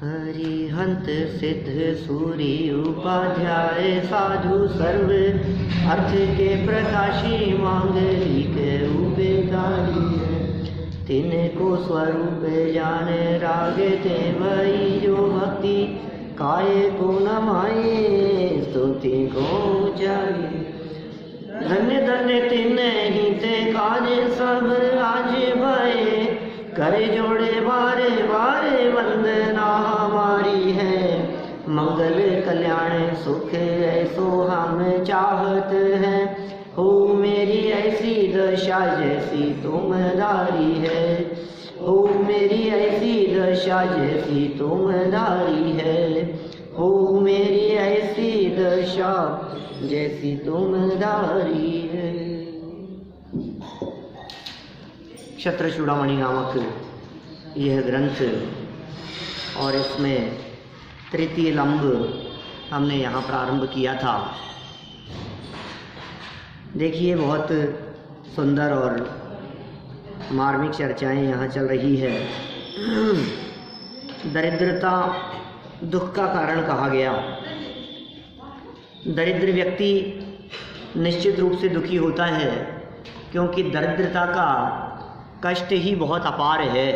हरिहंत सिद्ध सूरी उपाध्याय साधु सर्व अर्थ के प्रकाशी मांगलिक उपेगारी है। तिनको स्वरूप जाने रागे ते वही जो भक्ति काय को नमाए स्तुति को जाए। धन्य धन्य तिन्ने ही ते काज सब आज भये करे जोड़े बारे बारे वंदना हमारी है। मंगल कल्याण सुख ऐसो हम चाहत हैं हो मेरी ऐसी दशा जैसी तुमदारी है। हो मेरी ऐसी दशा जैसी तुमदारी है। हो मेरी ऐसी दशा जैसी तुमदारी है। क्षत्रचूड़ामणि नामक यह ग्रंथ और इसमें तृतीय लंब हमने यहाँ प्रारंभ किया था। देखिए बहुत सुंदर और मार्मिक चर्चाएं यहाँ चल रही है। दरिद्रता दुख का कारण कहा गया। दरिद्र व्यक्ति निश्चित रूप से दुखी होता है क्योंकि दरिद्रता का कष्ट ही बहुत अपार है।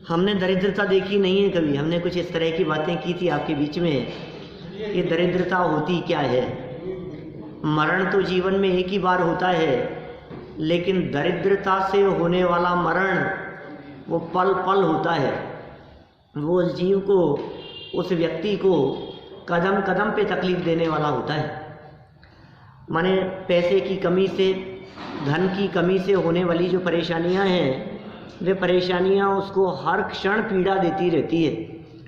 हमने दरिद्रता देखी नहीं है कभी। हमने कुछ इस तरह की बातें की थी आपके बीच में। ये दरिद्रता होती क्या है? मरण तो जीवन में एक ही बार होता है, लेकिन दरिद्रता से होने वाला मरण वो पल पल होता है। वो उस जीव को, उस व्यक्ति को कदम कदम पे तकलीफ देने वाला होता है। माने पैसे की कमी से, धन की कमी से होने वाली जो परेशानियां हैं, वे परेशानियां उसको हर क्षण पीड़ा देती रहती है।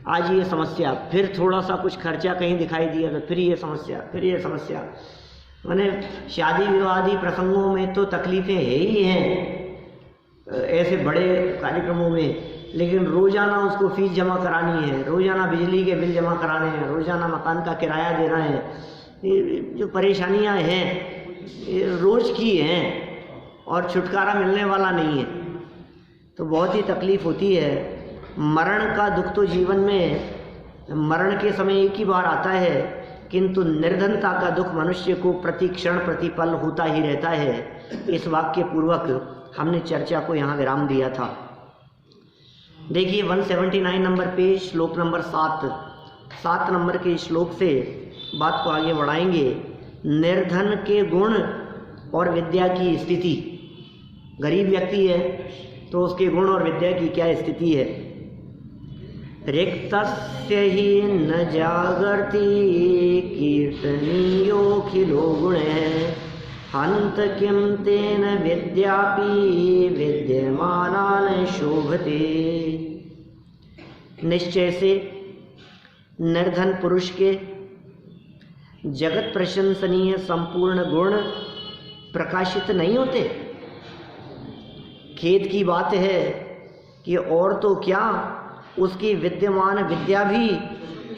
आज ये समस्या, फिर थोड़ा सा कुछ खर्चा कहीं दिखाई दिया तो फिर ये समस्या, फिर ये समस्या। माने शादी विवादी प्रसंगों में तो तकलीफ़ें है ही हैं ऐसे बड़े कार्यक्रमों में, लेकिन रोज़ाना उसको फीस जमा करानी है, रोज़ाना बिजली के बिल जमा कराने हैं, रोज़ाना मकान का किराया देना है। ये जो परेशानियां हैं ये रोज़ की हैं और छुटकारा मिलने वाला नहीं है, तो बहुत ही तकलीफ़ होती है। मरण का दुख तो जीवन में मरण के समय एक ही बार आता है, किंतु निर्धनता का दुख मनुष्य को प्रति क्षण प्रतिपल होता ही रहता है। इस वाक्य पूर्वक हमने चर्चा को यहाँ विराम दिया था। देखिए 179 नंबर पे श्लोक नंबर 7 नंबर के श्लोक से बात को आगे बढ़ाएंगे। निर्धन के गुण और विद्या की स्थिति। गरीब व्यक्ति है तो उसके गुण और विद्या की क्या स्थिति है। रिक्तस्य ही न जागर्ति कीर्तनीयोऽखिलो गुणः हन्त किं तेन विद्यापि विद्यमानान् शोभते। निश्चय से निर्धन पुरुष के जगत प्रशंसनीय संपूर्ण गुण प्रकाशित नहीं होते। खेद की बात है कि और तो क्या, उसकी विद्यमान विद्या भी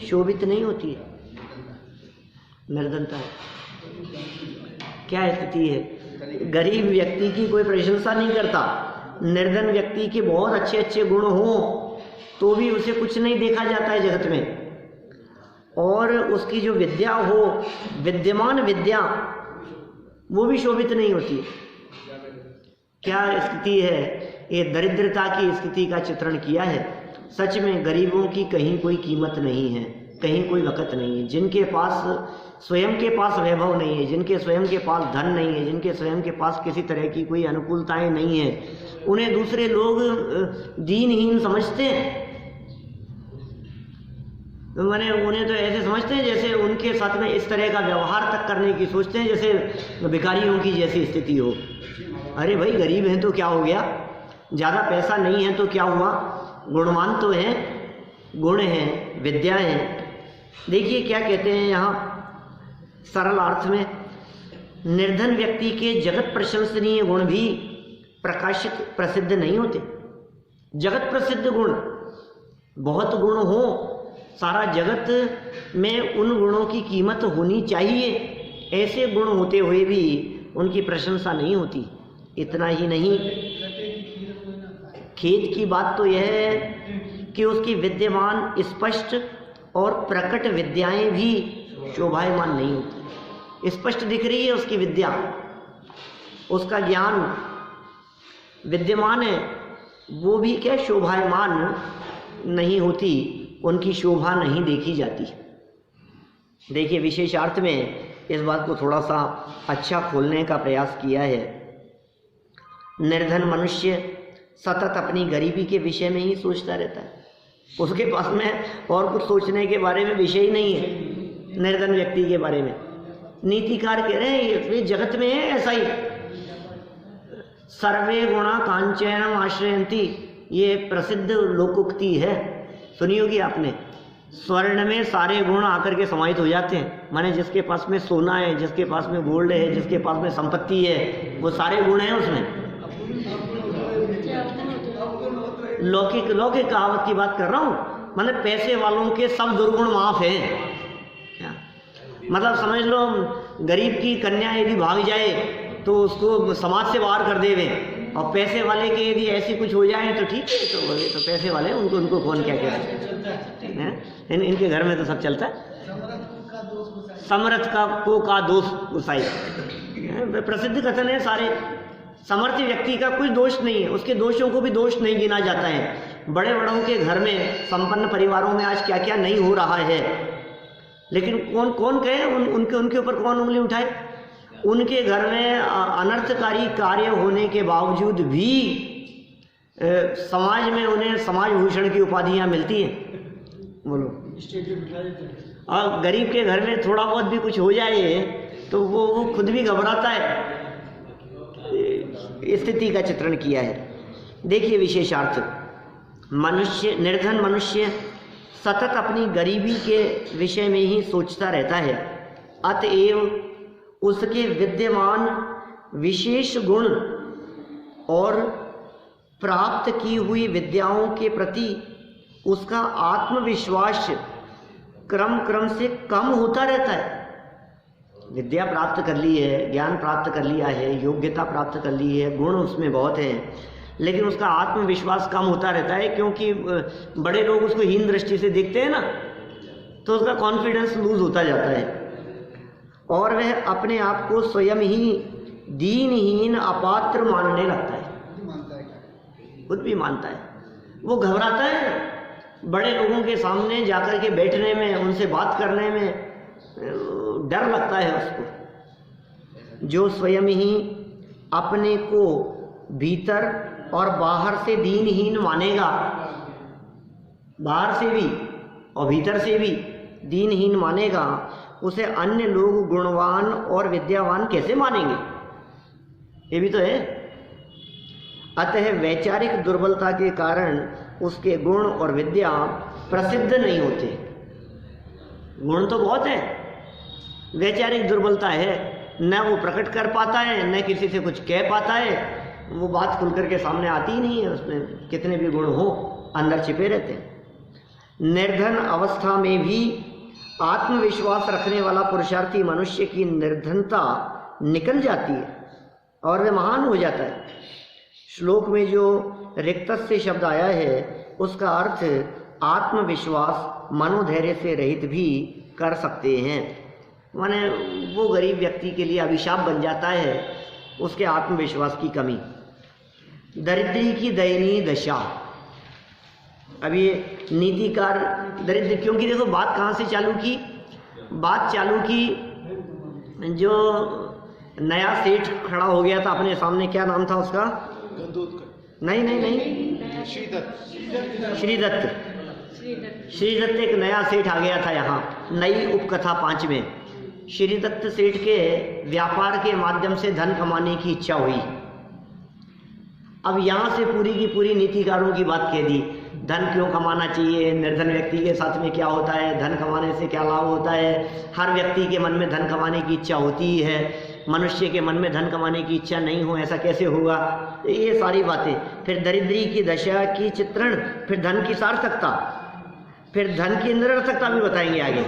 शोभित नहीं होती है। निर्धनता क्या स्थिति है। गरीब व्यक्ति की कोई प्रशंसा नहीं करता। निर्धन व्यक्ति के बहुत अच्छे अच्छे गुण हों तो भी उसे कुछ नहीं देखा जाता है जगत में, और उसकी जो विद्या हो, विद्यमान विद्या, वो भी शोभित नहीं होती। क्या स्थिति है। ये दरिद्रता की स्थिति का चित्रण किया है। सच में गरीबों की कहीं कोई कीमत नहीं है, कहीं कोई वक़्त नहीं है। जिनके पास स्वयं के पास वैभव नहीं है, जिनके स्वयं के पास धन नहीं है, जिनके स्वयं के पास किसी तरह की कोई अनुकूलताएं नहीं है, उन्हें दूसरे लोग दीनहीन समझते हैं। मैंने उन्हें तो ऐसे समझते हैं जैसे उनके साथ में इस तरह का व्यवहार तक करने की सोचते हैं जैसे भिखारियों की जैसी स्थिति हो। अरे भाई गरीब हैं तो क्या हो गया, ज़्यादा पैसा नहीं है तो क्या हुआ, गुणवान तो हैं, गुण हैं, विद्या है। देखिए क्या कहते हैं यहाँ सरल अर्थ में, निर्धन व्यक्ति के जगत प्रशंसनीय गुण भी प्रकाशित प्रसिद्ध नहीं होते। जगत प्रसिद्ध गुण, बहुत गुण हो, सारा जगत में उन गुणों की कीमत होनी चाहिए, ऐसे गुण होते हुए भी उनकी प्रशंसा नहीं होती। इतना ही नहीं, खेद की बात तो यह है कि उसकी विद्यमान स्पष्ट और प्रकट विद्याएं भी शोभायमान नहीं होती। स्पष्ट दिख रही है उसकी विद्या, उसका ज्ञान विद्यमान है, वो भी क्या शोभायमान नहीं होती, उनकी शोभा नहीं देखी जाती। देखिए विशेषार्थ में इस बात को थोड़ा सा अच्छा खोलने का प्रयास किया है। निर्धन मनुष्य सतत अपनी गरीबी के विषय में ही सोचता रहता है, उसके पास में और कुछ सोचने के बारे में विषय ही नहीं है। निर्धन व्यक्ति के बारे में नीतिकार कह रहे हैं ये जगत में है ऐसा ही। सर्वे गुणा कांचनम आश्रयंती, ये प्रसिद्ध लोकोक्ति है, सुनी होगी आपने। स्वर्ण में सारे गुण आकर के समाहित हो जाते हैं, माने जिसके पास में सोना है, जिसके पास में गोल्ड है, जिसके पास में संपत्ति है, वो सारे गुण हैं उसमें। लौकिक लौकिक कहावत की बात कर रहा हूँ, मतलब पैसे वालों के सब दुर्गुण माफ हैं। मतलब समझ लो गरीब की कन्या यदि भाग जाए तो उसको समाज से बाहर कर देवे, और पैसे वाले के यदि ऐसी कुछ हो जाए तो ठीक है, तो पैसे वाले उनको कौन क्या कहते हैं। इनके घर में तो सब चलता है, समर्थ का दोष गुसाई, प्रसिद्ध कथन है सारे। समर्थ व्यक्ति का कुछ दोष नहीं है, उसके दोषों को भी दोष नहीं गिना जाता है। बड़े बड़ों के घर में, संपन्न परिवारों में आज क्या क्या नहीं हो रहा है, लेकिन कौन कौन कहे उनके ऊपर कौन उंगली उठाए। उनके घर में अनर्थकारी कार्य होने के बावजूद भी समाज में उन्हें समाज भूषण की उपाधियां मिलती हैं। बोलो, और गरीब के घर में थोड़ा बहुत भी कुछ हो जाए तो वो खुद भी घबराता है। स्थिति का चित्रण किया है। देखिए विशेषार्थ, मनुष्य, निर्धन मनुष्य सतत अपनी गरीबी के विषय में ही सोचता रहता है, अतएव उसके विद्यमान विशेष गुण और प्राप्त की हुई विद्याओं के प्रति उसका आत्मविश्वास क्रम से कम होता रहता है। विद्या प्राप्त कर ली है, ज्ञान प्राप्त कर लिया है, योग्यता प्राप्त कर ली है, गुण उसमें बहुत हैं, लेकिन उसका आत्मविश्वास कम होता रहता है, क्योंकि बड़े लोग उसको हीन दृष्टि से देखते हैं ना, तो उसका कॉन्फिडेंस लूज होता जाता है और वह अपने आप को स्वयं ही दीनहीन अपात्र मानने लगता है। खुद भी मानता है, वो घबराता है बड़े लोगों के सामने जाकर के बैठने में, उनसे बात करने में डर लगता है उसको। जो स्वयं ही अपने को भीतर और बाहर से दीनहीन मानेगा, बाहर से भी और भीतर से भी दीनहीन मानेगा, उसे अन्य लोग गुणवान और विद्यावान कैसे मानेंगे? ये भी तो है। अतः वैचारिक दुर्बलता के कारण उसके गुण और विद्या प्रसिद्ध नहीं होते। गुण तो बहुत है, वैचारिक दुर्बलता है, न वो प्रकट कर पाता है, न किसी से कुछ कह पाता है, वो बात खुल करके सामने आती ही नहीं है। उसमें कितने भी गुण हो अंदर छिपे रहते हैं। निर्धन अवस्था में भी आत्मविश्वास रखने वाला पुरुषार्थी मनुष्य की निर्धनता निकल जाती है और वह महान हो जाता है। श्लोक में जो रिक्तस्य शब्द आया है उसका अर्थ आत्मविश्वास मनोधैर्य से रहित भी कर सकते हैं। माने वो गरीब व्यक्ति के लिए अभिशाप बन जाता है उसके आत्मविश्वास की कमी। दरिद्री की दयनीय दशा। अब ये नीतिकार दरिद्र, क्योंकि देखो बात कहाँ से चालू की, बात चालू की जो नया सेठ खड़ा हो गया था अपने सामने, क्या नाम था उसका? नहीं, श्रीदत्त एक नया सेठ आ गया था यहाँ, नई उपकथा 5 में। श्रीदत्त सेठ के व्यापार के माध्यम से धन कमाने की इच्छा हुई। अब यहाँ से पूरी की पूरी नीतिकारों की बात कह दी, धन क्यों कमाना चाहिए, निर्धन व्यक्ति के साथ में क्या होता है, धन कमाने से क्या लाभ होता है। हर व्यक्ति के मन में धन कमाने की इच्छा होती ही है, मनुष्य के मन में धन कमाने की इच्छा नहीं हो ऐसा कैसे होगा, ये सारी बातें। फिर दरिद्री की दशा की चित्रण, फिर धन की सार्थकता, फिर धन की निरर्थकता भी बताएंगे आगे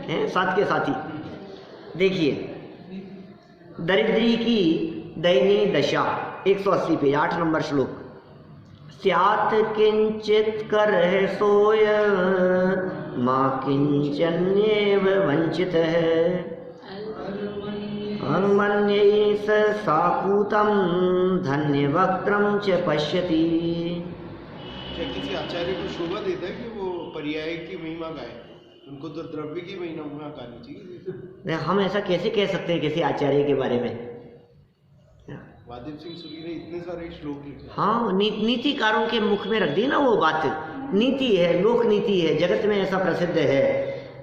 हैं साथ के साथ ही। देखिए दरिद्री की दयनीय दशा, 180 पेज, 8 नंबर श्लोक। स्यात् किंचित करहि सोय, मां किंचन्येव वंचितः। अनुमन्ये स साकूतं धन्यवक्त्रं च पश्यति। क्या किसी आचार्य को शोभा देता है कि वो पर्याय की महिमा गाए? उनको तो द्रव्य की महिमा गानी चाहिए। हम ऐसा कैसे कह सकते हैं किसी आचार्य के बारे में? वादिप सिंह सूरी ने इतने सारे श्लोक लिखे। हाँ, नीतिकारों के मुख में रख दी ना वो बात। नीति है, लोक नीति है, जगत में ऐसा प्रसिद्ध है।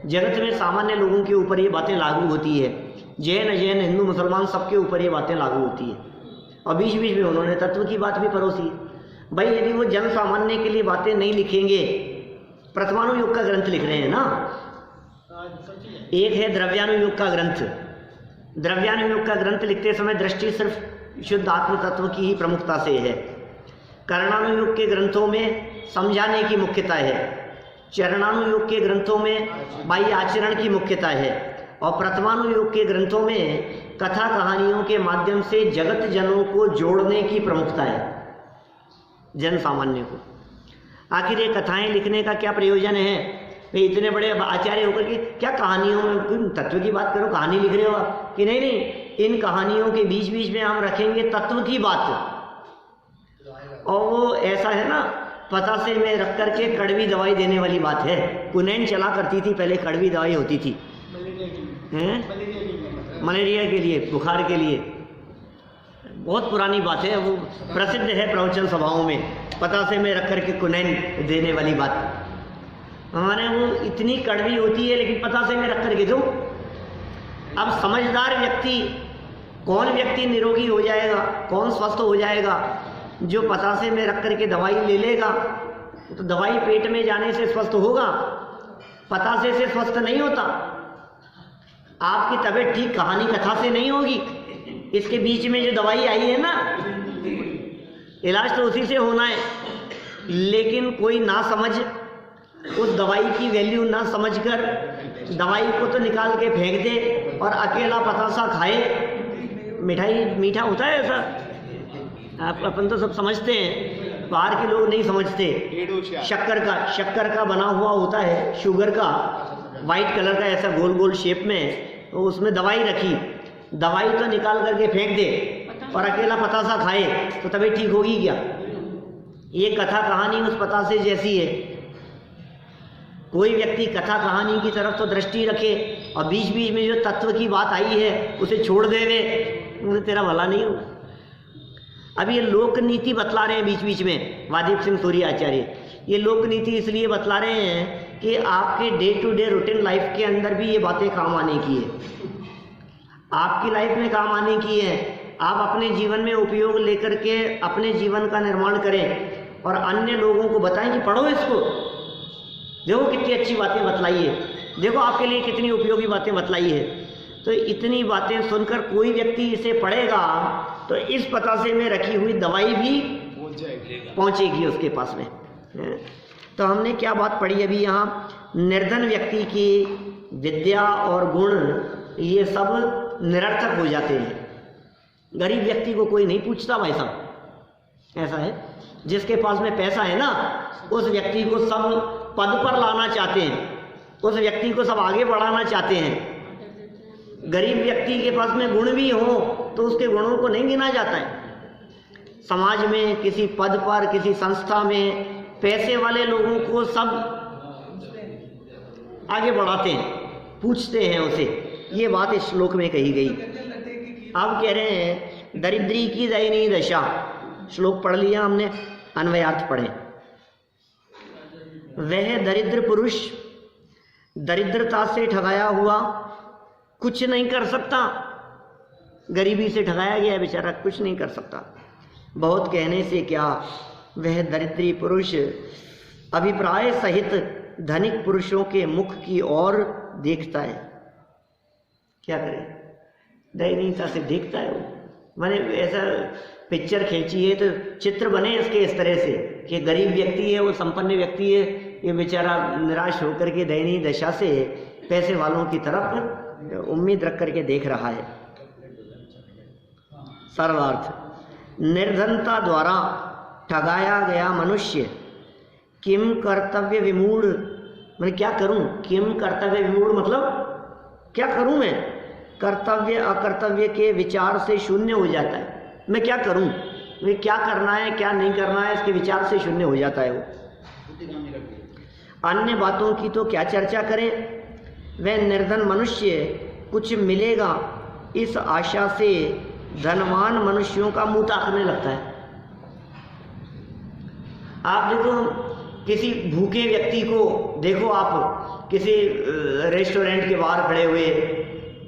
जगत में सामान्य लोगों के ऊपर ये बातें लागू होती है। जैन हिंदू मुसलमान सबके ऊपर ये बातें लागू होती है। और बीच बीच में उन्होंने तत्व की बात भी परोसी। भाई यदि वो जन सामान्य के लिए बातें नहीं लिखेंगे, प्रथमानुयोग का ग्रंथ लिख रहे हैं ना, एक है द्रव्यानुयोग का ग्रंथ। द्रव्यानुयोग का ग्रंथ लिखते समय दृष्टि सिर्फ शुद्ध आत्म तत्व की ही प्रमुखता से है। कर्णानुयोग के ग्रंथों में समझाने की मुख्यता है। चरणानुयोग के ग्रंथों में बाह्य आचरण की मुख्यता है। और प्रथमानुयोग के ग्रंथों में कथा कहानियों के माध्यम से जगत जनों को जोड़ने की प्रमुखता है, जन सामान्य को। आखिर ये कथाएं लिखने का क्या प्रयोजन है? वे इतने बड़े आचार्य होकर के क्या कहानियों में तत्व की बात करो, कहानी लिख रहे हो आप? कि नहीं, इन कहानियों के बीच बीच में हम रखेंगे तत्व की बात। और वो ऐसा है ना, पतासे में रख करके कड़वी दवाई देने वाली बात है। कुनैन चला करती थी पहले, कड़वी दवाई होती थी मलेरिया के लिए, बुखार के लिए। बहुत पुरानी बात है, वो प्रसिद्ध है प्रवचन सभाओं में, पतासे में रख करके कुनैन देने वाली बात। हमारे वो इतनी कड़वी होती है, लेकिन पतासे में रख करके दो। अब समझदार व्यक्ति, कौन व्यक्ति निरोगी हो जाएगा, कौन स्वस्थ हो जाएगा? जो पतासे में रख करके दवाई ले लेगा, तो दवाई पेट में जाने से स्वस्थ होगा, पतासे से स्वस्थ नहीं होता। आपकी तबीयत ठीक कहानी कथा से नहीं होगी। इसके बीच में जो दवाई आई है ना, इलाज तो उसी से होना है। लेकिन कोई ना समझ, उस दवाई की वैल्यू ना समझकर दवाई को तो निकाल के फेंक दे और अकेला पतासा खाए। मिठाई मीठा होता है ऐसा, आप अपन तो सब समझते हैं, बाहर के लोग नहीं समझते। शक्कर का बना हुआ होता है, शुगर का, वाइट कलर का ऐसा गोल गोल शेप में, तो उसमें दवाई रखी, दवाई तो निकाल करके फेंक दे और अकेला पतासा खाए तो तबीयत ठीक होगी क्या? ये कथा कहानी उस पतासे जैसी है। कोई व्यक्ति कथा कहानी की तरफ तो दृष्टि रखे और बीच बीच में जो तत्व की बात आई है उसे छोड़ देवे, उसे तेरा भला नहीं होगा। अब ये लोक नीति बतला रहे हैं बीच बीच में वादिप सिंह सूरी आचार्य। ये लोक नीति इसलिए बतला रहे हैं कि आपके day to day routine life के अंदर भी ये बातें काम आने की है, आपकी लाइफ में काम आने की है। आप अपने जीवन में उपयोग लेकर के अपने जीवन का निर्माण करें और अन्य लोगों को बताएं कि पढ़ो इसको, देखो कितनी अच्छी बातें बतलाई है, देखो आपके लिए कितनी उपयोगी बातें बतलाई है। तो इतनी बातें सुनकर कोई व्यक्ति इसे पढ़ेगा तो इस पतासे में रखी हुई दवाई भी पहुंचेगी उसके पास में। तो हमने क्या बात पढ़ी अभी यहाँ? निर्धन व्यक्ति की विद्या और गुण ये सब निरर्थक हो जाते हैं। गरीब व्यक्ति को कोई नहीं पूछता भाई साहब, ऐसा है। जिसके पास में पैसा है ना, उस व्यक्ति को सब पद पर लाना चाहते हैं, उस व्यक्ति को सब आगे बढ़ाना चाहते हैं। गरीब व्यक्ति के पास में गुण भी हो तो उसके गुणों को नहीं गिना जाता है। समाज में किसी पद पर, किसी संस्था में पैसे वाले लोगों को सब आगे बढ़ाते हैं, पूछते हैं उसे। ये बात इस श्लोक में कही गई। अब कह रहे हैं दरिद्री की दयनीय दशा। श्लोक पढ़ लिया हमने, अन्वयार्थ पढ़े। वह दरिद्र पुरुष दरिद्रता से ठगाया हुआ कुछ नहीं कर सकता। गरीबी से ठगाया गया बेचारा, कुछ नहीं कर सकता। बहुत कहने से क्या, वह दरिद्री पुरुष अभिप्राय सहित धनिक पुरुषों के मुख की ओर देखता है। क्या करे, दयनीयता से देखता है वो। मैंने ऐसा पिक्चर खींची है तो चित्र बने इसके इस तरह से कि गरीब व्यक्ति है, वो संपन्न व्यक्ति है, ये बेचारा निराश होकर के दयनीय दशा से पैसे वालों की तरफ उम्मीद रख करके देख रहा है। सरलार्थ, निर्धनता द्वारा ठगाया गया मनुष्य किम कर्तव्य विमूढ़, मैं क्या करूं? किम कर्तव्य विमूढ़ मतलब क्या करूं मैं? कर्तव्य अकर्तव्य के विचार से शून्य हो जाता है। मैं क्या करूं, मैं क्या करना है क्या नहीं करना है इसके विचार से शून्य हो जाता है वो। अन्य बातों की तो क्या चर्चा करें, वह निर्धन मनुष्य कुछ मिलेगा इस आशा से धनवान मनुष्यों का मुंह ताकने लगता है। आप देखो किसी भूखे व्यक्ति को देखो, आप किसी रेस्टोरेंट के बाहर खड़े हुए,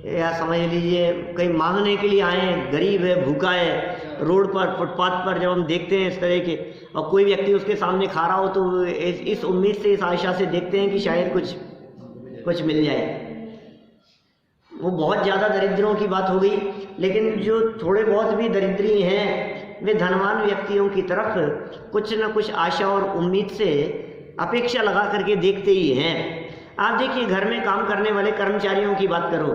या समझ लीजिए कहीं मांगने के लिए आए हैं, गरीब है, भूखा है, रोड पर फुटपाथ पर जब हम देखते हैं इस तरह के, और कोई व्यक्ति उसके सामने खा रहा हो तो इस उम्मीद से, इस आशा से देखते हैं कि शायद कुछ मिल जाए। वो बहुत ज़्यादा दरिद्रों की बात हो गई, लेकिन जो थोड़े बहुत भी दरिद्री हैं वे धनवान व्यक्तियों की तरफ कुछ न कुछ आशा और उम्मीद से अपेक्षा लगा करके देखते ही हैं। आप देखिए घर में काम करने वाले कर्मचारियों की बात करो,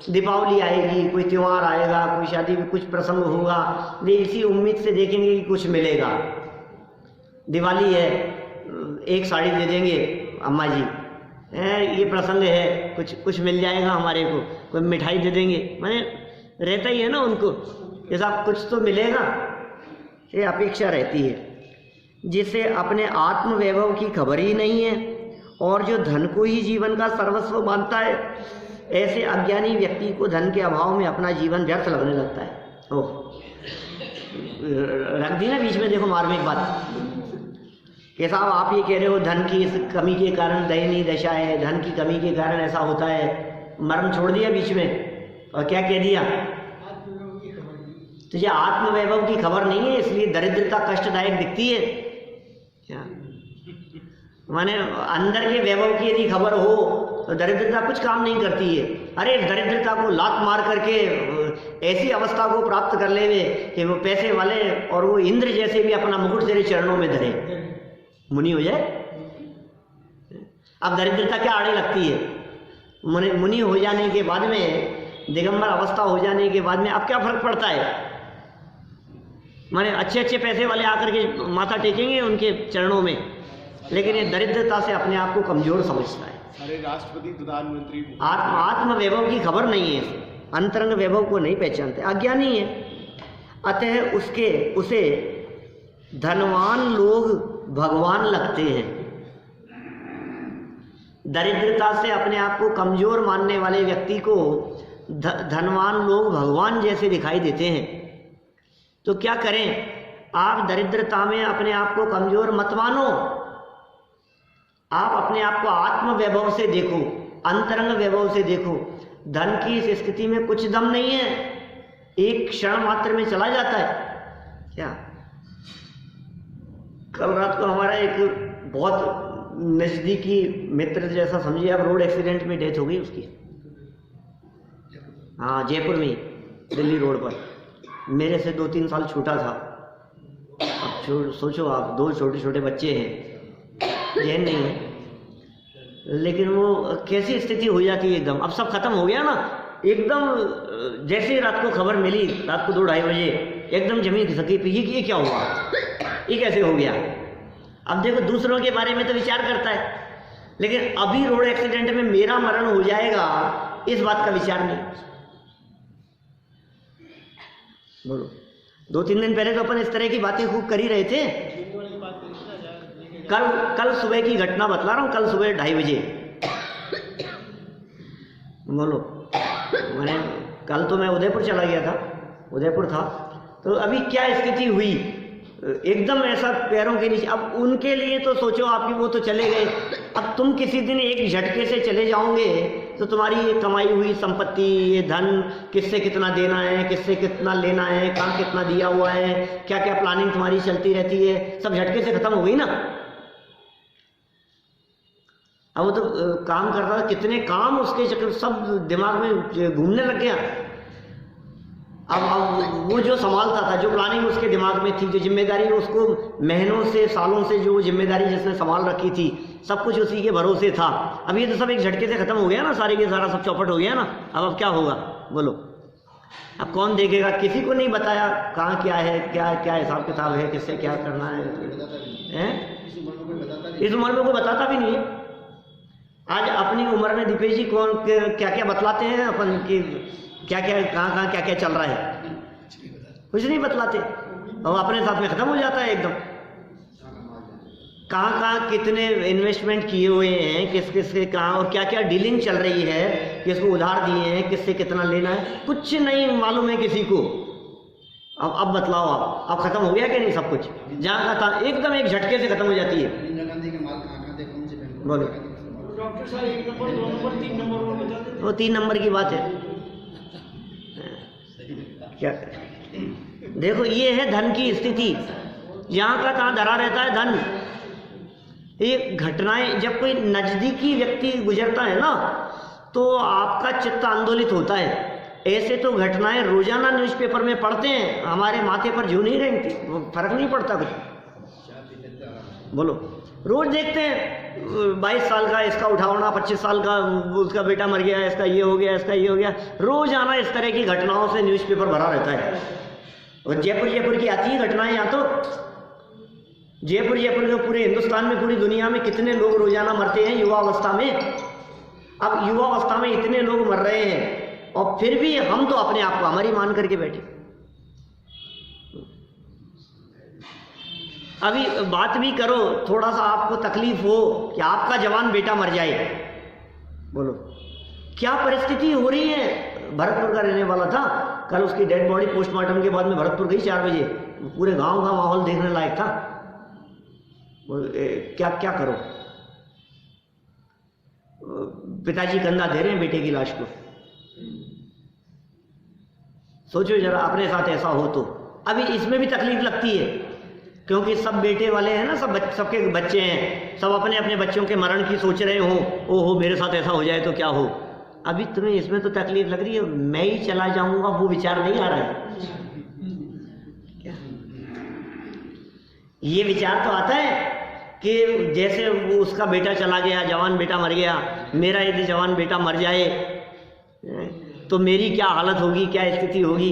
दीपावली आएगी, कोई त्यौहार आएगा, कोई शादी में कुछ प्रसंग होगा, वे इसी उम्मीद से देखेंगे कि कुछ मिलेगा। दिवाली है, एक साड़ी दे देंगे अम्मा जी, ये प्रसंग है, कुछ मिल जाएगा हमारे को, कोई मिठाई दे देंगे, माने रहता ही है ना उनको कि साहब कुछ तो मिलेगा, ये अपेक्षा रहती है। जिसे अपने आत्म वैभव की खबर ही नहीं है और जो धन को ही जीवन का सर्वस्व मानता है, ऐसे अज्ञानी व्यक्ति को धन के अभाव में अपना जीवन व्यर्थ लगने लगता है। ओह, रख दी ना बीच में, देखो मार्मिक बात कि साहब आप ये कह रहे हो धन की इस कमी के कारण दयनीय दशा है, धन की कमी के कारण ऐसा होता है, मर्म छोड़ दिया बीच में और क्या कह दिया, तुझे आत्म वैभव की खबर नहीं है इसलिए दरिद्रता कष्टदायक दिखती है क्या? माने अंदर के वैभव की यदि खबर हो तो दरिद्रता कुछ काम नहीं करती है। अरे दरिद्रता को लात मार करके ऐसी अवस्था को प्राप्त कर ले कि वो पैसे वाले और वो इंद्र जैसे भी अपना मुकुट तेरे चरणों में धरे, मुनि हो जाए। अब दरिद्रता क्या आड़े लगती है? मुनि हो जाने के बाद में, दिगंबर अवस्था हो जाने के बाद में अब क्या फर्क पड़ता है? माने अच्छे अच्छे पैसे वाले आकर के माथा टेकेंगे उनके चरणों में, लेकिन ये दरिद्रता से अपने आप को कमजोर समझता है। अरे राष्ट्रपति प्रधानमंत्री आत्म वैभव की खबर नहीं है, अंतरंग वैभव को नहीं पहचानते, अज्ञानी है। अतः उसे धनवान लोग भगवान लगते हैं। दरिद्रता से अपने आप को कमजोर मानने वाले व्यक्ति को धनवान लोग भगवान जैसे दिखाई देते हैं। तो क्या करें? आप दरिद्रता में अपने आप को कमजोर मत मानो, आप अपने आप को आत्म वैभव से देखो, अंतरंग वैभव से देखो। धन की इस स्थिति में कुछ दम नहीं है, एक क्षण मात्र में चला जाता है। क्या कल रात को हमारा एक बहुत नजदीकी मित्र जैसा समझिए, अब रोड एक्सीडेंट में डेथ हो गई उसकी। हाँ, जयपुर में, दिल्ली रोड पर। मेरे से 2-3 साल छोटा था। अब सोचो आप, 2 छोटे छोटे बच्चे हैं, जहन नहीं है, लेकिन वो कैसी स्थिति हो जाती है एकदम। अब सब खत्म हो गया ना, एकदम जैसे रात को खबर मिली, रात को 2-2:30 बजे, एकदम जमीन खिसकी पी कि ये क्या हुआ, ये कैसे हो गया। अब देखो दूसरों के बारे में तो विचार करता है, लेकिन अभी रोड एक्सीडेंट में मेरा मरण हो जाएगा इस बात का विचार नहीं। बोलो, 2-3 दिन पहले तो अपन इस तरह की बातें खूब कर ही रहे थे। कल सुबह की घटना बतला रहा हूँ, कल सुबह 2:30 बजे। बोलो, मैंने कल तो मैं उदयपुर चला गया था, उदयपुर था, तो अभी क्या स्थिति हुई, एकदम ऐसा पैरों के नीचे। अब उनके लिए तो सोचो आपकी, वो तो चले गए, अब तुम किसी दिन एक झटके से चले जाओगे तो तुम्हारी ये कमाई हुई संपत्ति, ये धन, किससे कितना देना है, किससे कितना लेना है, कहाँ कितना दिया हुआ है, क्या क्या प्लानिंग तुम्हारी चलती रहती है, सब झटके से खत्म हो गई ना। अब वो तो काम करता था, कितने काम उसके चक्कर सब दिमाग में घूमने लग गया। अब वो जो संभालता था, जो प्लानिंग उसके दिमाग में थी, जो जिम्मेदारी उसको महीनों से सालों से जो जिम्मेदारी जिसने संभाल रखी थी, सब कुछ उसी के भरोसे था। अब ये तो सब एक झटके से खत्म हो गया ना, सारे के सारा सब चौपट हो गया ना। अब क्या होगा बोलो? अब कौन देखेगा, किसी को नहीं बताया कहाँ क्या है, क्या क्या हिसाब किताब है, किससे क्या करना है, इस उम्र में कोई बताता भी नहीं है। आज अपनी उम्र में दीपेश जी कौन क्या क्या बतलाते हैं अपन की, क्या क्या कहाँ क्या क्या चल रहा है, कुछ नहीं बतलाते, और अपने साथ में ख़त्म हो जाता है एकदम। कहाँ कितने इन्वेस्टमेंट किए हुए हैं, किस किस के कहाँ और क्या क्या डीलिंग चल रही है, किसको उधार दिए हैं, किससे कितना लेना है, कुछ नहीं मालूम है किसी को। अब बतलाओ आप, अब खत्म हो गया कि नहीं सब कुछ, जहाँ का था एकदम एक झटके से खत्म हो जाती है। बोलो डॉक्टर साहब 1 नंबर 2 नंबर 3 नंबर वो बता देते, वो 3 नंबर की बात है। क्या देखो, ये है धन की स्थिति, यहाँ का तहाँ धरा रहता है धन। ये घटनाएं जब कोई नजदीकी व्यक्ति गुजरता है ना, तो आपका चित्त आंदोलित होता है। ऐसे तो घटनाएं रोजाना न्यूज़पेपर में पढ़ते हैं, हमारे माथे पर जूं नहीं रेंगती, वो फर्क नहीं पड़ता कुछ। बोलो, रोज देखते हैं 22 साल का इसका उठावना, 25 साल का उसका बेटा मर गया, इसका ये हो गया, इसका ये हो गया, रोज आना इस तरह की घटनाओं से न्यूज़पेपर भरा रहता है। और जयपुर की आती है घटनाएं, यहाँ तो जयपुर के पूरे हिंदुस्तान में, पूरी दुनिया में कितने लोग रोजाना मरते हैं युवा अवस्था में। अब युवा अवस्था में इतने लोग मर रहे हैं, और फिर भी हम तो अपने आप को हमारी मान करके बैठे। अभी बात भी करो, थोड़ा सा आपको तकलीफ हो कि आपका जवान बेटा मर जाए, बोलो क्या परिस्थिति हो रही है। भरतपुर का रहने वाला था, कल उसकी डेड बॉडी पोस्टमार्टम के बाद में भरतपुर गई 4 बजे, पूरे गांव का माहौल देखने लायक था। क्या क्या करो, पिताजी कंधा दे रहे हैं बेटे की लाश को। सोचो जरा अपने साथ ऐसा हो तो। अभी इसमें भी तकलीफ लगती है, क्योंकि सब बेटे वाले हैं ना, सबके बच्चे हैं, सब अपने अपने बच्चों के मरण की सोच रहे हो, ओहो मेरे साथ ऐसा हो जाए तो क्या हो। अभी तुम्हें इसमें तो तकलीफ लग रही है, मैं ही चला जाऊंगा वो विचार नहीं आ रहा है। क्या ये विचार तो आता है कि जैसे वो उसका बेटा चला गया, जवान बेटा मर गया, मेरा यदि जवान बेटा मर जाए तो मेरी क्या हालत होगी, क्या स्थिति होगी।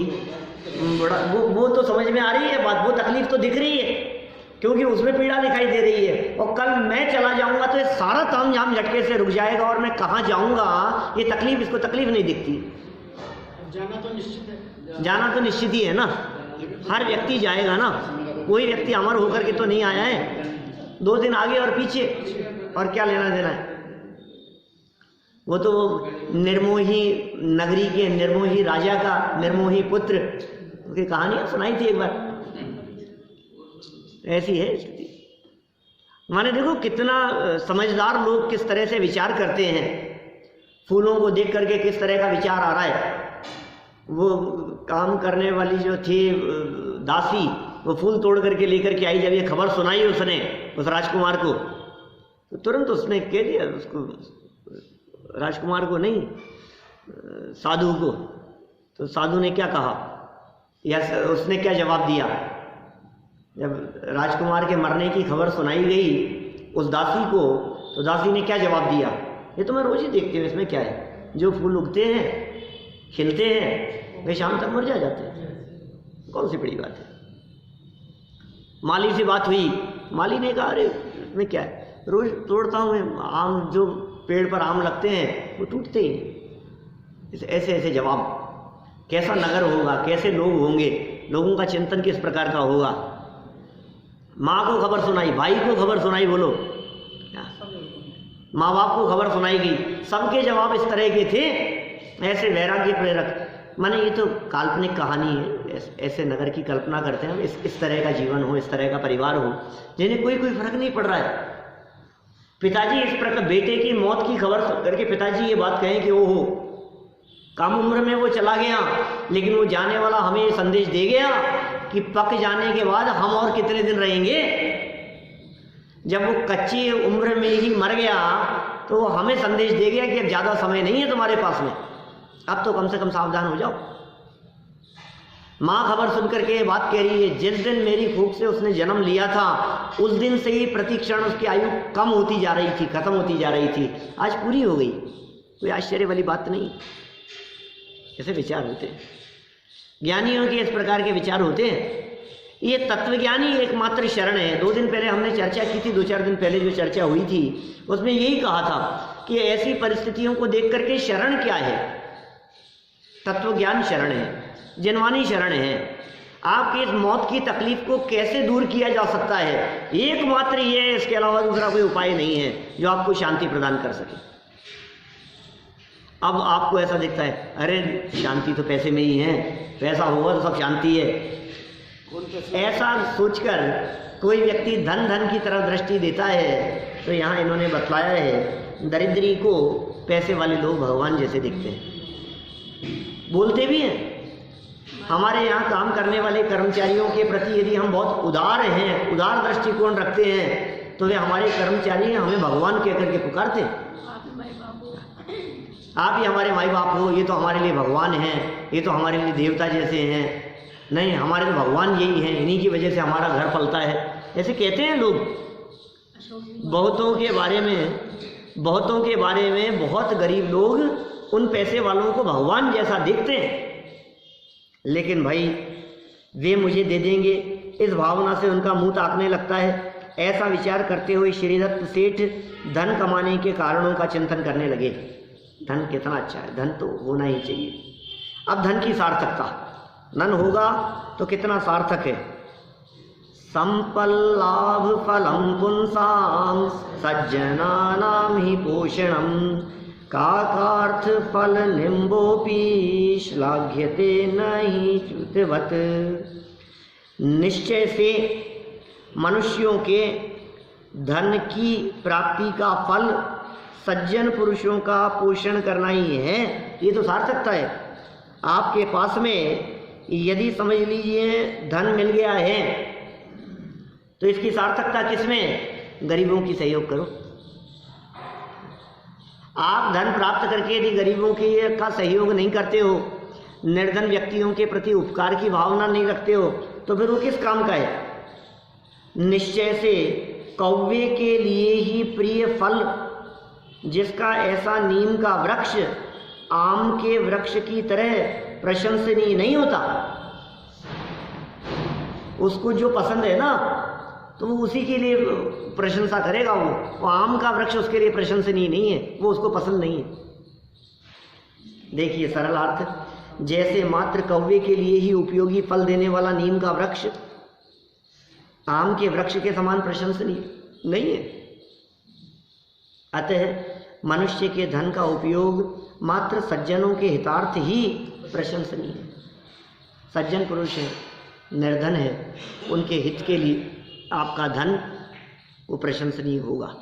बड़ा वो तो समझ में आ रही है बात, वो तकलीफ तो दिख रही है, क्योंकि उसमें पीड़ा दिखाई दे रही है। और कल मैं चला जाऊंगा तो ये सारा तामझाम झटके से रुक जाएगा, और मैं कहाँ जाऊंगा ये तकलीफ, इसको तकलीफ नहीं दिखती। जाना तो निश्चित है, जाना तो निश्चित ही है ना, हर व्यक्ति जाएगा ना, कोई व्यक्ति अमर होकर के तो नहीं आया है। 2 दिन आगे और पीछे, और क्या लेना देना है। वो तो निर्मोही नगरी के निर्मोही राजा का निर्मोही पुत्र की कहानियां सुनाई थी एक बार। ऐसी है स्थिति। माने देखो कितना समझदार लोग किस तरह से विचार करते हैं, फूलों को देख करके किस तरह का विचार आ रहा है। वो काम करने वाली जो थी दासी, वो फूल तोड़ करके लेकर के आई, जब ये खबर सुनाई उसने उस राजकुमार को, तो तुरंत उसने कह दिया उसको, राजकुमार को नहीं साधु को। तो साधु ने क्या कहा या उसने क्या जवाब दिया, जब राजकुमार के मरने की खबर सुनाई गई उस दासी को, तो दासी ने क्या जवाब दिया, ये तो मैं रोज ही देखती हूँ, इसमें क्या है, जो फूल उगते हैं खिलते हैं वे शाम तक मर जाते हैं, कौन सी बड़ी बात है। माली से बात हुई, माली ने कहा अरे इसमें क्या है, रोज तोड़ता हूँ मैं आम, जो पेड़ पर आम लगते हैं वो टूटते ही। ऐसे ऐसे जवाब, कैसा नगर होगा, कैसे लोग होंगे, लोगों का चिंतन किस प्रकार का होगा। माँ को खबर सुनाई, भाई को खबर सुनाई, बोलो माँ बाप को खबर सुनाई गई, सबके जवाब इस तरह के थे, ऐसे वैराग्य प्रेरक। माने ये तो काल्पनिक कहानी है, ऐसे नगर की कल्पना करते हैं, इस तरह का जीवन हो, इस तरह का परिवार हो, जिन्हें कोई फर्क नहीं पड़ रहा है। पिताजी इस प्रकार बेटे की मौत की खबर करके पिताजी ये बात कहें कि ओहो कम उम्र में वो चला गया, लेकिन वो जाने वाला हमें संदेश दे गया कि पक जाने के बाद हम और कितने दिन रहेंगे। जब वो कच्ची उम्र में ही मर गया तो वो हमें संदेश दे गया कि अब ज़्यादा समय नहीं है तुम्हारे पास में, अब तो कम से कम सावधान हो जाओ। माँ खबर सुन करके ये बात कह रही है, जिस दिन मेरी फूंक से उसने जन्म लिया था उस दिन से ही प्रतिक्षण उसकी आयु कम होती जा रही थी, खत्म होती जा रही थी, आज पूरी हो गई। कोई आश्चर्य वाली बात नहीं, ऐसे विचार होते हैं। ज्ञानियों के इस प्रकार के विचार होते हैं। ये तत्वज्ञानी एकमात्र शरण है। 2 दिन पहले हमने चर्चा की थी, 2-4 दिन पहले जो चर्चा हुई थी उसमें यही कहा था कि ऐसी परिस्थितियों को देख करके शरण क्या है? तत्वज्ञान शरण है, जिनवानी शरण है। आपकी इस मौत की तकलीफ को कैसे दूर किया जा सकता है? एकमात्र ये है, इसके अलावा दूसरा कोई उपाय नहीं है जो आपको शांति प्रदान कर सके। अब आपको ऐसा दिखता है, अरे शांति तो पैसे में ही है, पैसा होगा तो सब शांति है। ऐसा सोचकर कोई व्यक्ति धन धन की तरफ दृष्टि देता है तो यहाँ इन्होंने बतलाया है, दरिद्री को पैसे वाले लोग भगवान जैसे दिखते हैं, बोलते भी हैं। हमारे यहाँ काम करने वाले कर्मचारियों के प्रति यदि हम बहुत उदार हैं, उदार दृष्टिकोण रखते हैं, तो वे हमारे कर्मचारी हमें भगवान कह करके पुकारते हैं। आप ही हमारे माई बाप हो, ये तो हमारे लिए भगवान हैं, ये तो हमारे लिए देवता जैसे हैं। नहीं, हमारे तो भगवान यही हैं, इन्हीं की वजह से हमारा घर पलता है, ऐसे कहते हैं लोग। बहुतों के बारे में बहुत गरीब लोग उन पैसे वालों को भगवान जैसा देखते हैं। लेकिन भाई वे मुझे दे देंगे, इस भावना से उनका मुंह ताकने लगता है। ऐसा विचार करते हुए श्रीदत्त सेठ धन कमाने के कारणों का चिंतन करने लगे। धन कितना अच्छा है, धन तो होना ही चाहिए। अब धन की सार्थकता, धन होगा तो कितना सार्थक है। संपल्लाभ फलम पुंसाम सज्जनानाम ही पोषणम काकार्थ फल निम्बोपी श्लाघ्यते नहीं च्युतवत्। निश्चय से मनुष्यों के धन की प्राप्ति का फल सज्जन पुरुषों का पोषण करना ही है। ये तो सार्थकता है। आपके पास में यदि समझ लीजिए धन मिल गया है तो इसकी सार्थकता किसमें? गरीबों की सहयोग करो। आप धन प्राप्त करके यदि गरीबों का सहयोग नहीं करते हो, निर्धन व्यक्तियों के प्रति उपकार की भावना नहीं रखते हो, तो फिर वो किस काम का है? निश्चय से कौवे के लिए ही प्रिय फल जिसका ऐसा नीम का वृक्ष आम के वृक्ष की तरह प्रशंसनीय नहीं होता। उसको जो पसंद है ना तो वो उसी के लिए प्रशंसा करेगा। वो आम का वृक्ष उसके लिए प्रशंसनीय नहीं है, वो उसको पसंद नहीं है। देखिए सरल अर्थ, जैसे मात्र कौवे के लिए ही उपयोगी फल देने वाला नीम का वृक्ष आम के वृक्ष के समान प्रशंसनीय नहीं है। अतः मनुष्य के धन का उपयोग मात्र सज्जनों के हितार्थ ही प्रशंसनीय है। सज्जन पुरुष है, निर्धन है, उनके हित के लिए आपका धन वो प्रशंसनीय होगा।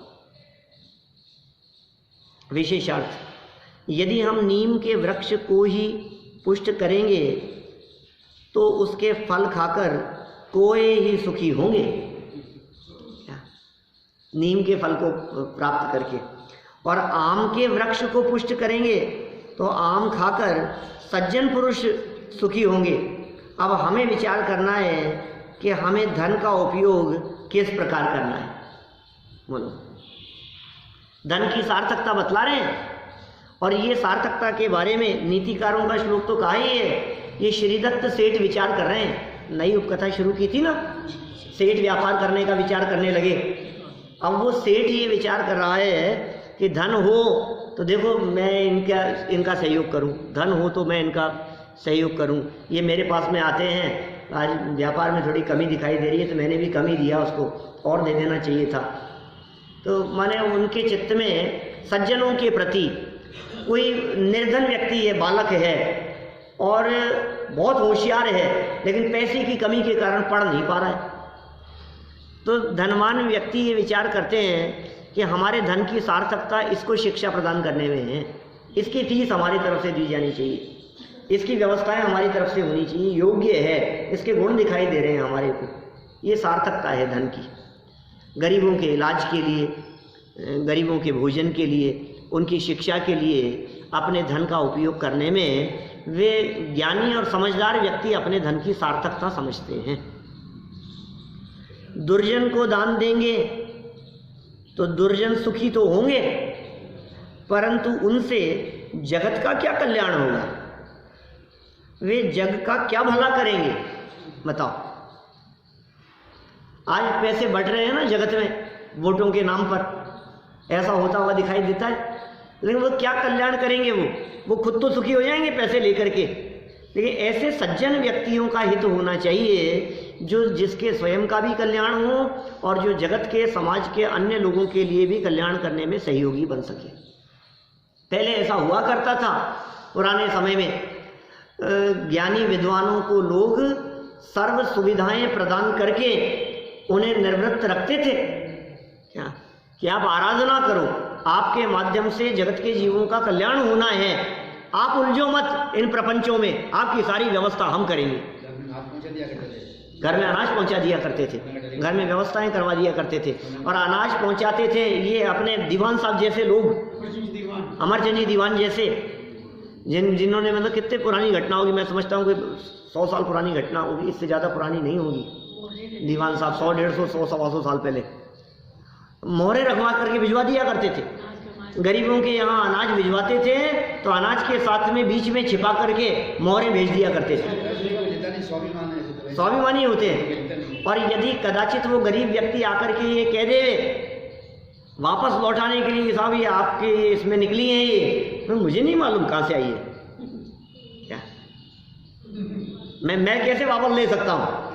विशेषार्थ, यदि हम नीम के वृक्ष को ही पुष्ट करेंगे तो उसके फल खाकर कोई ही सुखी होंगे। नीम के फल को प्राप्त करके, और आम के वृक्ष को पुष्ट करेंगे तो आम खाकर सज्जन पुरुष सुखी होंगे। अब हमें विचार करना है कि हमें धन का उपयोग किस प्रकार करना है। बोलो, धन की सार्थकता बतला रहे हैं, और ये सार्थकता के बारे में नीतिकारों का श्लोक तो कहा ही है। ये श्रीदत्त सेठ विचार कर रहे हैं। नई उपकथा शुरू की थी ना, सेठ व्यापार करने का विचार करने लगे। अब वो सेठ ये विचार कर रहा है कि धन हो तो देखो मैं इनका सहयोग करूं, धन हो तो मैं इनका सहयोग करूं। ये मेरे पास में आते हैं, आज व्यापार में थोड़ी कमी दिखाई दे रही है तो मैंने भी कमी दिया, उसको और दे देना चाहिए था। तो माने उनके चित्त में सज्जनों के प्रति, कोई निर्धन व्यक्ति है, बालक है और बहुत होशियार है लेकिन पैसे की कमी के कारण पढ़ नहीं पा रहा है, तो धनवान व्यक्ति ये विचार करते हैं कि हमारे धन की सार्थकता इसको शिक्षा प्रदान करने में है, इसकी फीस हमारी तरफ से दी जानी चाहिए, इसकी व्यवस्थाएं हमारी तरफ से होनी चाहिए, योग्य है, इसके गुण दिखाई दे रहे हैं हमारे को। ये सार्थकता है धन की। गरीबों के इलाज के लिए, गरीबों के भोजन के लिए, उनकी शिक्षा के लिए अपने धन का उपयोग करने में वे ज्ञानी और समझदार व्यक्ति अपने धन की सार्थकता समझते हैं। दुर्जन को दान देंगे तो दुर्जन सुखी तो होंगे, परंतु उनसे जगत का क्या कल्याण होगा? वे जग का क्या भला करेंगे? बताओ। आज पैसे बढ़ रहे हैं ना जगत में वोटों के नाम पर, ऐसा होता हुआ दिखाई देता है, लेकिन वो क्या कल्याण करेंगे? वो खुद तो सुखी हो जाएंगे पैसे लेकर के, लेकिन ऐसे सज्जन व्यक्तियों का हित होना चाहिए जो जिसके स्वयं का भी कल्याण हो और जो जगत के समाज के अन्य लोगों के लिए भी कल्याण करने में सहयोगी बन सके। पहले ऐसा हुआ करता था पुराने समय में, ज्ञानी विद्वानों को लोग सर्व सुविधाएं प्रदान करके उन्हें निर्वृत्त रखते थे क्या कि आप आराधना करो, आपके माध्यम से जगत के जीवों का कल्याण होना है, आप उलझो मत इन प्रपंचों में, आपकी सारी व्यवस्था हम करेंगे। घर में अनाज पहुंचा दिया करते थे, घर में व्यवस्थाएं करवा दिया करते थे, और अनाज पहुंचाते थे ये अपने दीवान साहब जैसे लोग, अमरचंद जी दीवान जैसे, जिन्होंने मतलब कितने पुरानी घटना होगी, मैं समझता हूँ कि 100 साल पुरानी घटना होगी, इससे ज़्यादा पुरानी नहीं होगी। दीवान साहब 100, 150, 100, 125 साल पहले मोहरे रखवा करके भिजवा दिया करते थे। गरीबों के यहाँ अनाज भिजवाते थे तो अनाज के साथ में बीच में छिपा करके मोहरे भेज दिया करते थे। स्वाभिमानी होते हैं। और यदि कदाचित वो गरीब व्यक्ति आकर के ये कह दे वापस लौटाने के लिए, साहब ये आपके इसमें निकली है, ये तो मुझे नहीं मालूम कहाँ से आई है, क्या मैं कैसे वापस ले सकता हूँ?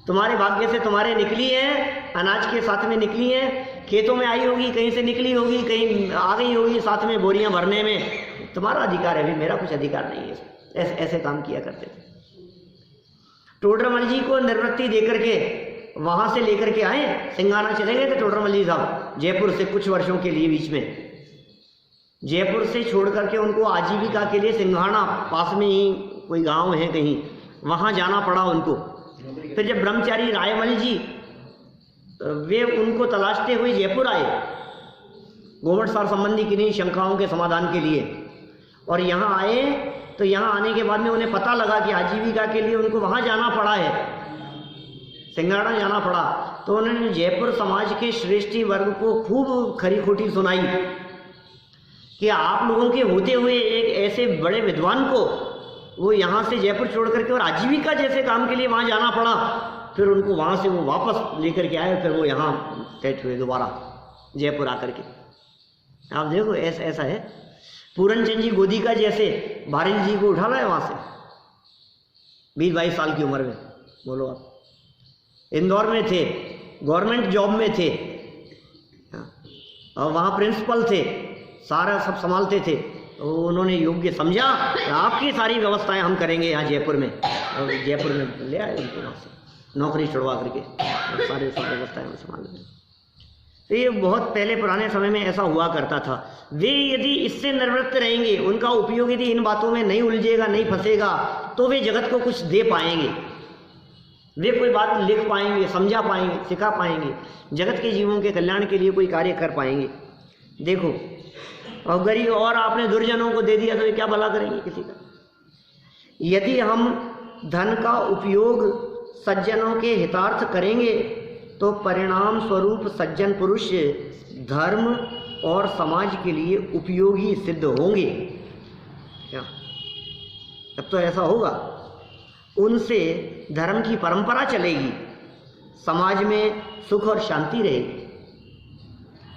तुम्हारे भाग्य से तुम्हारे निकली है, अनाज के साथ में निकली है, खेतों में आई होगी, कहीं से निकली होगी, कहीं आ गई होगी साथ में बोरियां भरने में, तुम्हारा अधिकार है, अभी मेरा कुछ अधिकार नहीं है। ऐसे काम किया करते थे। टोडरमल जी को निवृत्ति देकर के वहां से लेकर के आए, सिंघाना चले गए थे टोडरमल जी साहब जयपुर से कुछ वर्षों के लिए, बीच में जयपुर से छोड़ करके उनको आजीविका के लिए सिंघाना पास में ही कोई गांव है कहीं, वहां जाना पड़ा उनको। फिर जब ब्रह्मचारी रायमल जी वे उनको तलाशते हुए जयपुर आए गोवट सार संबंधी किन्हीं शंकाओं के समाधान के लिए, और यहाँ आए तो यहाँ आने के बाद में उन्हें पता लगा कि आजीविका के लिए उनको वहाँ जाना पड़ा है, सिंघाड़ा जाना पड़ा। तो उन्होंने जयपुर समाज के श्रेष्ठी वर्ग को खूब खरी खोटी सुनाई कि आप लोगों के होते हुए एक ऐसे बड़े विद्वान को वो यहाँ से जयपुर छोड़ करके और आजीविका जैसे काम के लिए वहाँ जाना पड़ा। फिर उनको वहाँ से वो वापस लेकर के आए, फिर वो यहाँ सेट हुए दोबारा जयपुर आकर के। आप देखो ऐसा है। पूरनचंद जी गोदी का जैसे भारत जी को उठा लाए वहाँ से 20-22 साल की उम्र में, बोलो आप। इंदौर में थे, गवर्नमेंट जॉब में थे, और वहाँ प्रिंसिपल थे, सारा सब संभालते थे। तो उन्होंने योग्य समझा आपकी सारी व्यवस्थाएं हम करेंगे यहाँ जयपुर में, और जयपुर में ले आए उनको वहाँ से नौकरी छुड़वा करके, सारे सब व्यवस्थाएं संभाल लें। तो ये बहुत पहले पुराने समय में ऐसा हुआ करता था। वे यदि इससे निवृत्त रहेंगे, उनका उपयोग यदि इन बातों में नहीं उलझेगा, नहीं फंसेगा, तो वे जगत को कुछ दे पाएंगे, वे कोई बात लिख पाएंगे, समझा पाएंगे, सिखा पाएंगे, जगत के जीवों के कल्याण के लिए कोई कार्य कर पाएंगे। देखो, और गरीब और आपने दुर्जनों को दे दिया तो ये क्या भला करेंगे किसी का? यदि हम धन का उपयोग सज्जनों के हितार्थ करेंगे तो परिणाम स्वरूप सज्जन पुरुष धर्म और समाज के लिए उपयोगी सिद्ध होंगे। क्या तब तो ऐसा होगा, उनसे धर्म की परंपरा चलेगी, समाज में सुख और शांति रहेगी।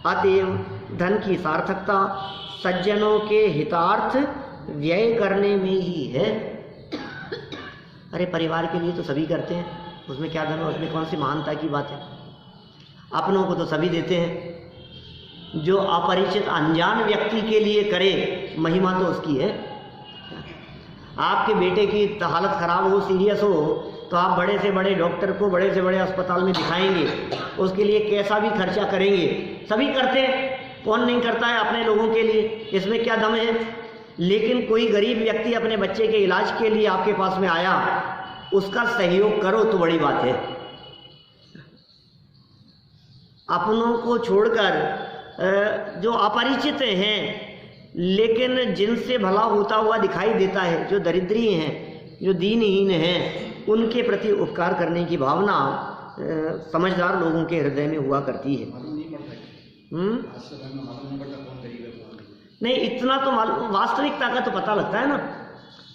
अतएव धन की सार्थकता सज्जनों के हितार्थ व्यय करने में ही है। अरे परिवार के लिए तो सभी करते हैं, उसमें क्या धर्म, उसमें कौन सी महानता की बात है? अपनों को तो सभी देते हैं, जो अपरिचित अनजान व्यक्ति के लिए करे महिमा तो उसकी है। आपके बेटे की हालत खराब हो, सीरियस हो, तो आप बड़े से बड़े डॉक्टर को बड़े से बड़े अस्पताल में दिखाएंगे, उसके लिए कैसा भी खर्चा करेंगे, सभी करते हैं, कौन नहीं करता है अपने लोगों के लिए, इसमें क्या दम है? लेकिन कोई गरीब व्यक्ति अपने बच्चे के इलाज के लिए आपके पास में आया, उसका सहयोग करो तो बड़ी बात है। अपनों को छोड़कर जो अपरिचित हैं लेकिन जिनसे भला होता हुआ दिखाई देता है, जो दरिद्री हैं, जो दीनहीन हैं, उनके प्रति उपकार करने की भावना समझदार लोगों के हृदय में हुआ करती है। नहीं, इतना तो मालूम, वास्तविकता का तो पता लगता है ना।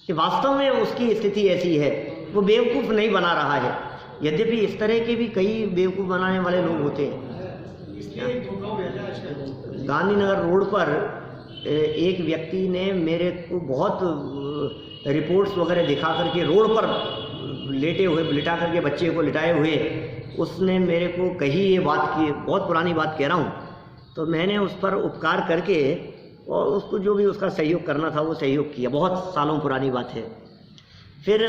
कि वास्तव में उसकी स्थिति ऐसी है, वो बेवकूफ़ नहीं बना रहा है। यद्यपि इस तरह के भी कई बेवकूफ़ बनाने वाले लोग होते हैं। गांधीनगर रोड पर एक व्यक्ति ने मेरे को बहुत रिपोर्ट्स वगैरह दिखा करके, रोड पर लेटे हुए लिटा करके बच्चे को लिटाए हुए, उसने मेरे को कही ये बात की, बहुत पुरानी बात कह रहा हूँ। तो मैंने उस पर उपकार करके और उसको जो भी उसका सहयोग करना था वो सहयोग किया, बहुत सालों पुरानी बात है। फिर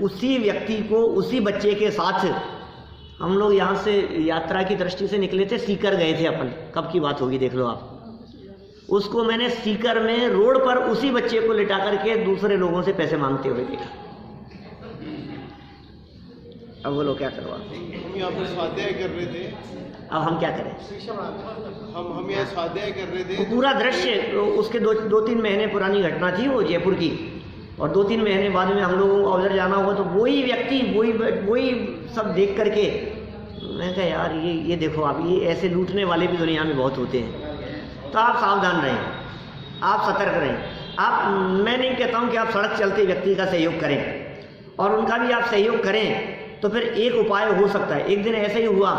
उसी व्यक्ति को, उसी बच्चे के साथ हम लोग यहाँ से यात्रा की दृष्टि से निकले थे, सीकर गए थे अपन, कब की बात होगी देख लो आप। उसको मैंने सीकर में रोड पर उसी बच्चे को लिटा करके दूसरे लोगों से पैसे मांगते हुए देखा। अब वो लोग क्या करवा, हम यहाँ पर स्वाध्याय कर रहे थे, अब हम क्या करें। हम यहाँ स्वाध्याय कर रहे थे, वो पूरा दृश्य उसके दो तीन महीने पुरानी घटना थी वो जयपुर की, और 2-3 महीने बाद में हम लोगों को उधर जाना हुआ तो वही व्यक्ति वही सब देख करके मैं कहा यार ये देखो आप, ये ऐसे लूटने वाले भी दुनिया में बहुत होते हैं। तो आप सावधान रहें, आप सतर्क रहें। आप, मैं नहीं कहता हूँ कि आप सड़क चलते व्यक्ति का सहयोग करें और उनका भी आप सहयोग करें, तो फिर एक उपाय हो सकता है। एक दिन ऐसे ही हुआ,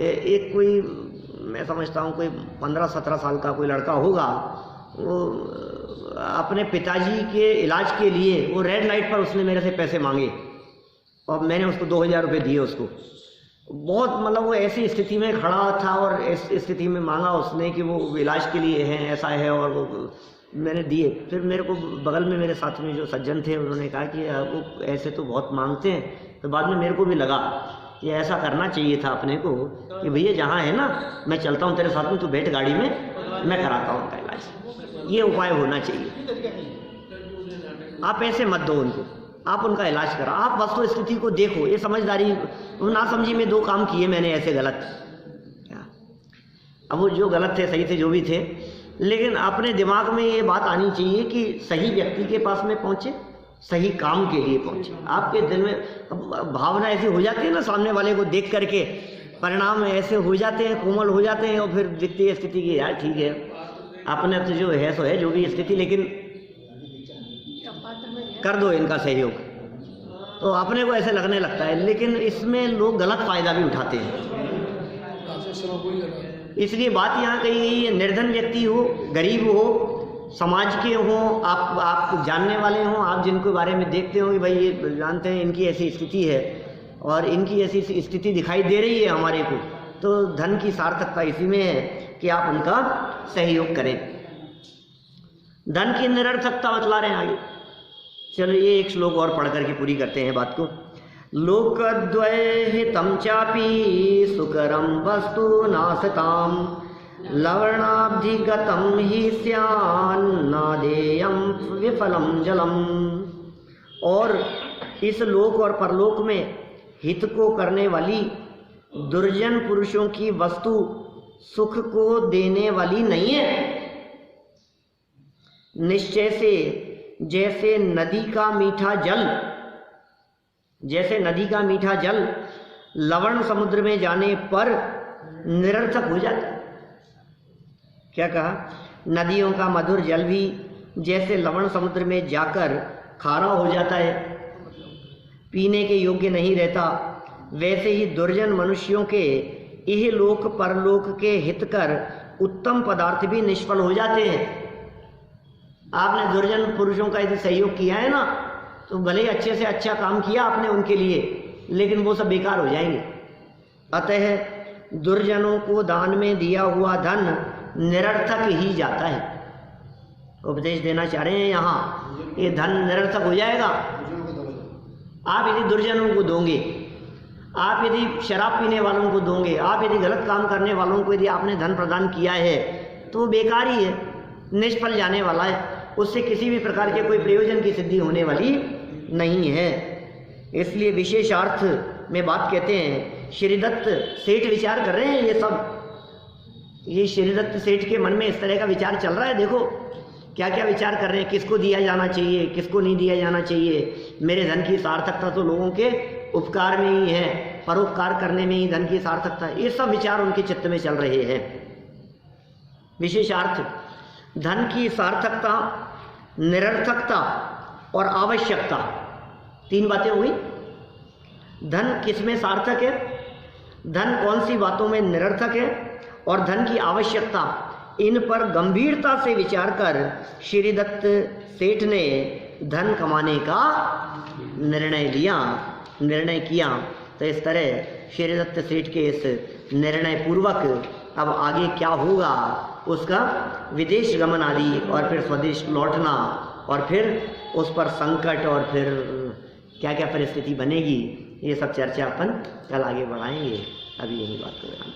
एक कोई, मैं समझता हूँ कोई 15-17 साल का कोई लड़का होगा, वो अपने पिताजी के इलाज के लिए वो रेड लाइट पर उसने मेरे से पैसे मांगे और मैंने उसको 2000 रुपये दिए उसको। बहुत मतलब वो ऐसी स्थिति में खड़ा था और इस स्थिति में मांगा उसने कि वो इलाज के लिए है, ऐसा है, और वो मैंने दिए। फिर मेरे को बगल में मेरे साथ में जो सज्जन थे उन्होंने कहा कि वो ऐसे तो बहुत मांगते हैं। तो बाद में मेरे को भी लगा कि ऐसा करना चाहिए था अपने को कि भैया जहाँ है ना, मैं चलता हूँ तेरे साथ में, तू बैठ गाड़ी में, मैं कराता हूँ उनका इलाज। ये उपाय होना चाहिए। आप ऐसे मत दो उनको, आप उनका इलाज करा। आप वस्तु स्थिति को देखो, ये समझदारी ना समझी में 2 काम किए मैंने ऐसे गलत। अब वो जो गलत थे सही थे जो भी थे, लेकिन अपने दिमाग में ये बात आनी चाहिए कि सही व्यक्ति के पास में पहुँचे, सही काम के लिए पहुँचे। आपके दिल में भावना ऐसी हो जाती है ना, सामने वाले को देख करके परिणाम ऐसे हो जाते हैं, कोमल हो जाते हैं, और फिर दिखती है स्थिति की यार ठीक है अपने तो जो है सो है जो भी स्थिति, लेकिन कर दो इनका सहयोग, तो अपने को ऐसे लगने लगता है। लेकिन इसमें लोग गलत फायदा भी उठाते हैं। इसलिए बात यहाँ कही गई है, निर्धन व्यक्ति हो, गरीब हो, समाज के हो, आप जानने वाले हो, आप जिनको बारे में देखते हो कि भाई ये जानते हैं इनकी ऐसी स्थिति है और इनकी ऐसी स्थिति दिखाई दे रही है हमारे को, तो धन की सार्थकता इसी में है कि आप उनका सहयोग करें। धन की निरर्थकता बतला रहे हैं आगे। चलो ये एक श्लोक और पढ़ करके पूरी करते हैं बात को। लोकद्वय हितं चापि सुकरं वस्तु नासताम लवणाब्धिगतं हि स्यान्नादेयं विफलम जलम। और इस लोक और परलोक में हित को करने वाली दुर्जन पुरुषों की वस्तु सुख को देने वाली नहीं है। निश्चय से जैसे नदी का मीठा जल लवण समुद्र में जाने पर निरर्थक हो जाता है। क्या कहा? नदियों का मधुर जल भी जैसे लवण समुद्र में जाकर खारा हो जाता है, पीने के योग्य नहीं रहता, वैसे ही दुर्जन मनुष्यों के इह लोक परलोक के हित कर उत्तम पदार्थ भी निष्फल हो जाते हैं। आपने दुर्जन पुरुषों का यदि सहयोग किया है ना, तो भले ही अच्छे से अच्छा काम किया आपने उनके लिए, लेकिन वो सब बेकार हो जाएंगे। अतः दुर्जनों को दान में दिया हुआ धन निरर्थक ही जाता है। उपदेश देना चाह रहे हैं यहाँ, ये धन निरर्थक हो जाएगा। आप यदि दुर्जनों को दोगे, आप यदि शराब पीने वालों को दोगे, आप यदि गलत काम करने वालों को यदि आपने धन प्रदान किया है, तो वो बेकार ही है, निष्फल जाने वाला है, उससे किसी भी प्रकार के कोई प्रयोजन की सिद्धि होने वाली नहीं है। इसलिए विशेषार्थ में बात कहते हैं, श्रीदत्त सेठ विचार कर रहे हैं ये सब। ये श्रीदत्त सेठ के मन में इस तरह का विचार चल रहा है। देखो क्या क्या विचार कर रहे हैं, किसको दिया जाना चाहिए, किसको नहीं दिया जाना चाहिए। मेरे धन की सार्थकता तो लोगों के उपकार में ही है, परोपकार करने में ही धन की सार्थकता है। ये सब विचार उनके चित्त में चल रहे हैं। विशेषार्थ, धन की सार्थकता, निरर्थकता और आवश्यकता, 3 बातें हुई। धन किसमें सार्थक है, धन कौन सी बातों में निरर्थक है, और धन की आवश्यकता, इन पर गंभीरता से विचार कर श्री दत्त सेठ ने धन कमाने का निर्णय किया। तो इस तरह श्री दत्त सेठ के इस निर्णय पूर्वक अब आगे क्या होगा, उसका विदेश गमन आदि और फिर स्वदेश लौटना और फिर उस पर संकट और फिर क्या क्या परिस्थिति बनेगी, ये सब चर्चा अपन कल आगे बढ़ाएंगे। अभी यही बात कर रहा हूँ।